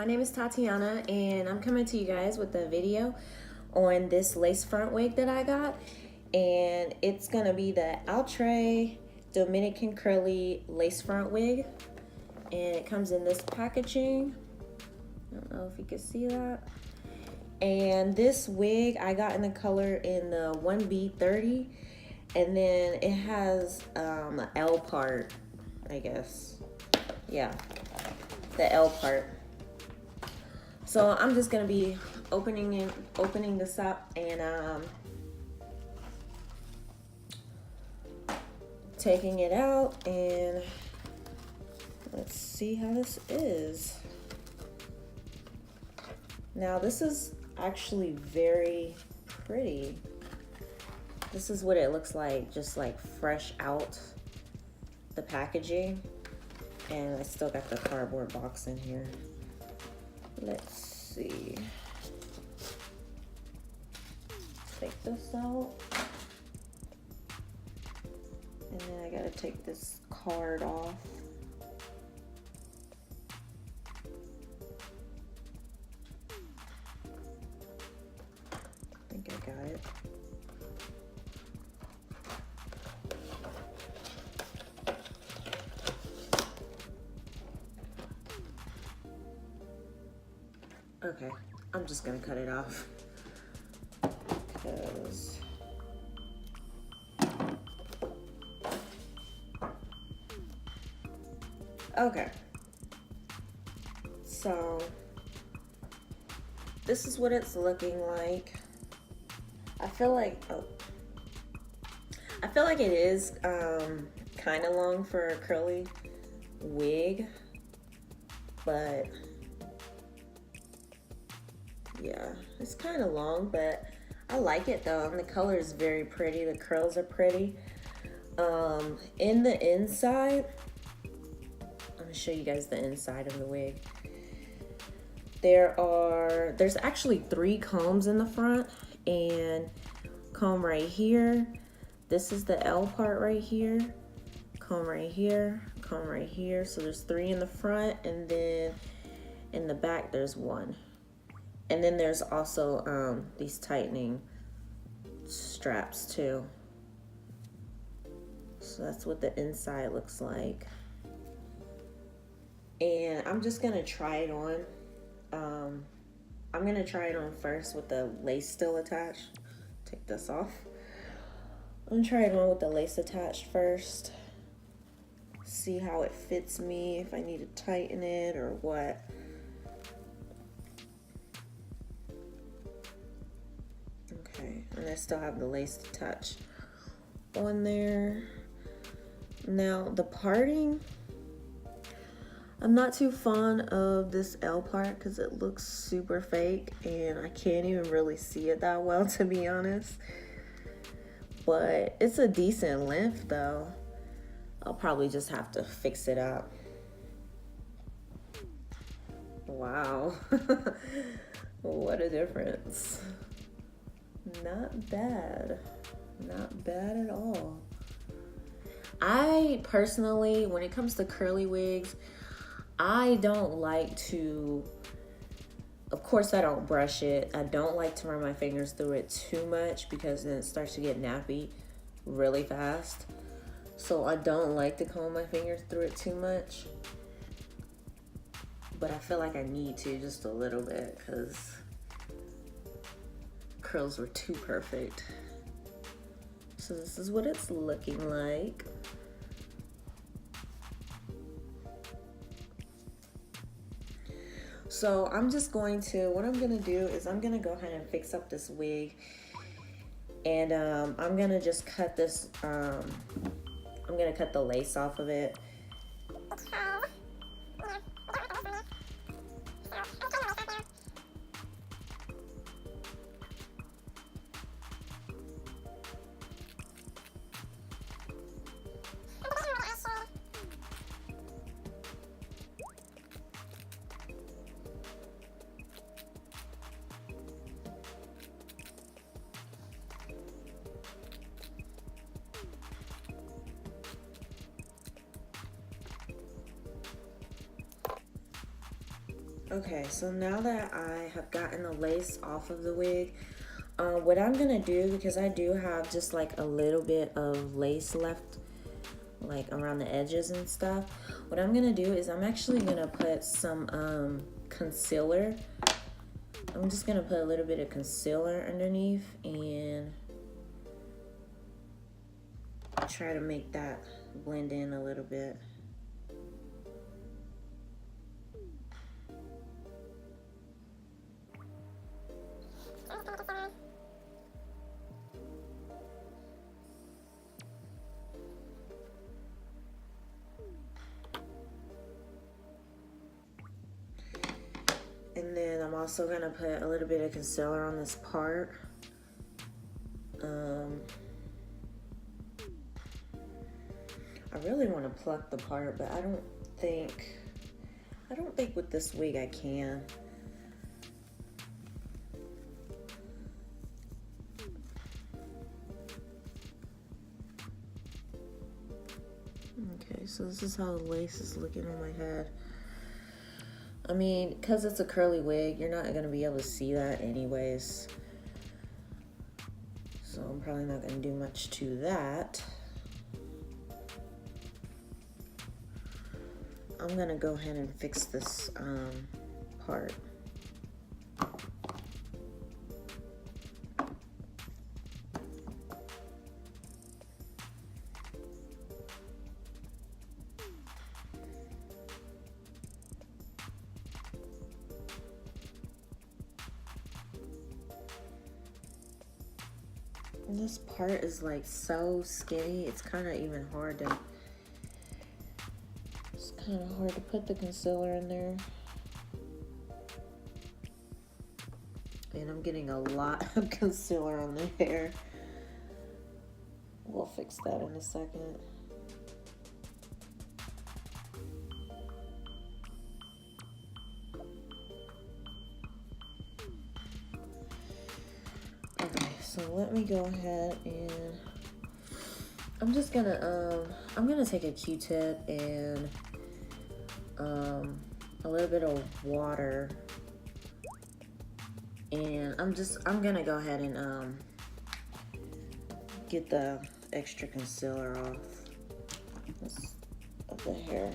my name is Tatiana and I'm coming to you guys with a video on this lace front wig that I got, and it's gonna be the Outre Dominican curly lace front wig, and it comes in this packaging. I don't know if you can see that. And this wig I got in the color in the 1B30, and then it has an L part, I guess. Yeah, the L part. So I'm just gonna be opening this up and taking it out, and let's see how this is. Now this is actually very pretty. This is what it looks like, just like fresh out the packaging. And I still got the cardboard box in here. Let's see. Take this out. And then I gotta take this card off. I think I got it. Okay, I'm just gonna cut it off because okay, so this is what it's looking like. I feel like it is kind of long for a curly wig, but yeah, it's kind of long, but I like it though, and the color is very pretty. The curls are pretty. In the inside, I'm gonna show you guys the inside of the wig. There's actually 3 combs in the front, and comb right here. This is the L part right here. Comb right here, comb right here. So there's 3 in the front, and then in the back there's 1. And then there's also these tightening straps too. So that's what the inside looks like. And I'm just gonna try it on. I'm gonna try it on first with the lace still attached. Take this off. I'm gonna try it on with the lace attached first. See how it fits me, if I need to tighten it or what. Okay, and I still have the lace attached on there. Now the parting, I'm not too fond of this L part because it looks super fake and I can't even really see it that well, to be honest. But it's a decent length though. I'll probably just have to fix it up. Wow. What a difference. Not bad. Not bad at all. I personally, when it comes to curly wigs, I don't like to, of course I don't brush it. I don't like to run my fingers through it too much because then it starts to get nappy really fast. So I don't like to comb my fingers through it too much. But I feel like I need to just a little bit because curls were too perfect. So this is what it's looking like. So I'm just going to, what I'm gonna do is I'm gonna go ahead and fix up this wig, and I'm gonna just cut this, I'm gonna cut the lace off of it. Okay, so now that I have gotten the lace off of the wig, what I'm gonna do, because I do have just like a little bit of lace left, like around the edges and stuff, what I'm gonna do is I'm actually gonna put some concealer. I'm just gonna put a little bit of concealer underneath and try to make that blend in a little bit. And then I'm also gonna put a little bit of concealer on this part. I really want to pluck the part, but I don't think with this wig I can. Okay, so this is how the lace is looking on my head. I mean, because it's a curly wig, you're not going to be able to see that anyways. So I'm probably not going to do much to that. I'm going to go ahead and fix this part. And this part is like so skinny, it's kind of even hard to, it's kind of hard to put the concealer in there. And I'm getting a lot of concealer on the hair. We'll fix that in a second. So let me go ahead and I'm just gonna I'm gonna take a Q-tip and a little bit of water, and I'm gonna go ahead and get the extra concealer off of the hair.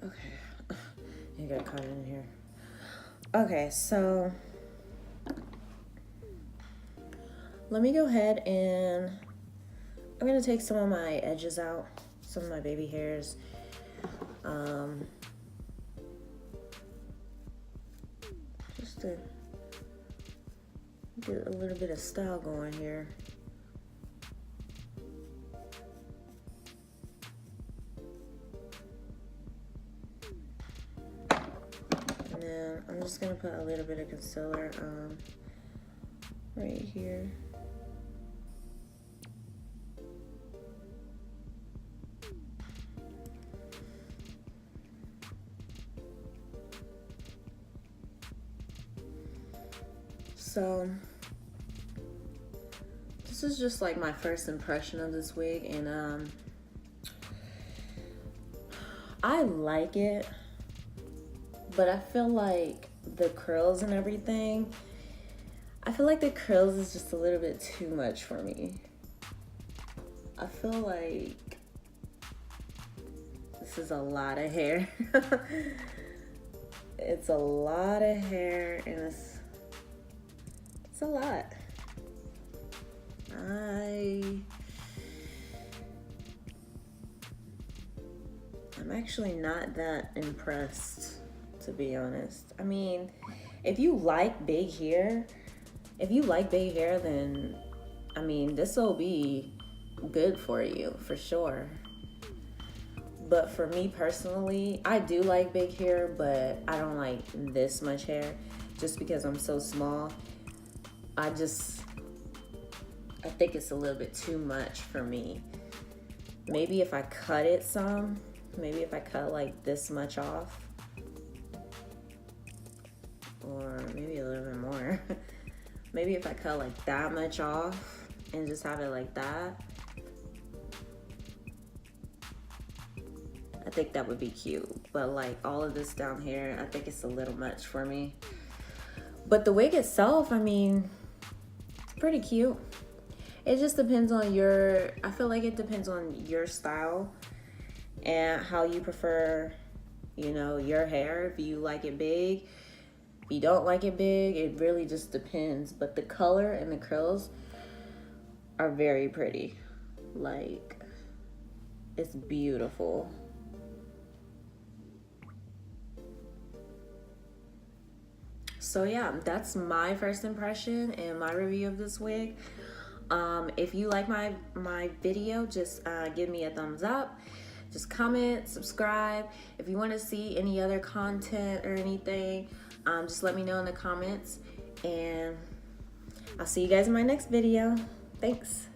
Okay, you got caught in here. Okay, so let me go ahead and I'm gonna take some of my edges out, some of my baby hairs. Just to get a little bit of style going here. And then I'm just gonna put a little bit of concealer right here. So this is just like my first impression of this wig, and I like it, but I feel like the curls and everything, I feel like the curls is just a little bit too much for me. I feel like this is a lot of hair. It's a lot of hair, and it's a lot. I'm actually not that impressed, to be honest. I mean, if you like big hair, if you like big hair, then I mean, this will be good for you for sure. But for me personally, I do like big hair, but I don't like this much hair just because I'm so small. I think it's a little bit too much for me. Maybe if I cut it some, maybe if I cut like this much off, or maybe a little bit more. Maybe if I cut like that much off and just have it like that, I think that would be cute. But like all of this down here, I think it's a little much for me. But the wig itself, I mean, it's pretty cute. It just depends on I feel like it depends on your style and how you prefer, you know, your hair. If you like it big, if you don't like it big, it really just depends. But the color and the curls are very pretty. Like, it's beautiful. So yeah, that's my first impression and my review of this wig. If you like my video, just give me a thumbs up. Just comment, subscribe. If you want to see any other content or anything, just let me know in the comments. And I'll see you guys in my next video. Thanks.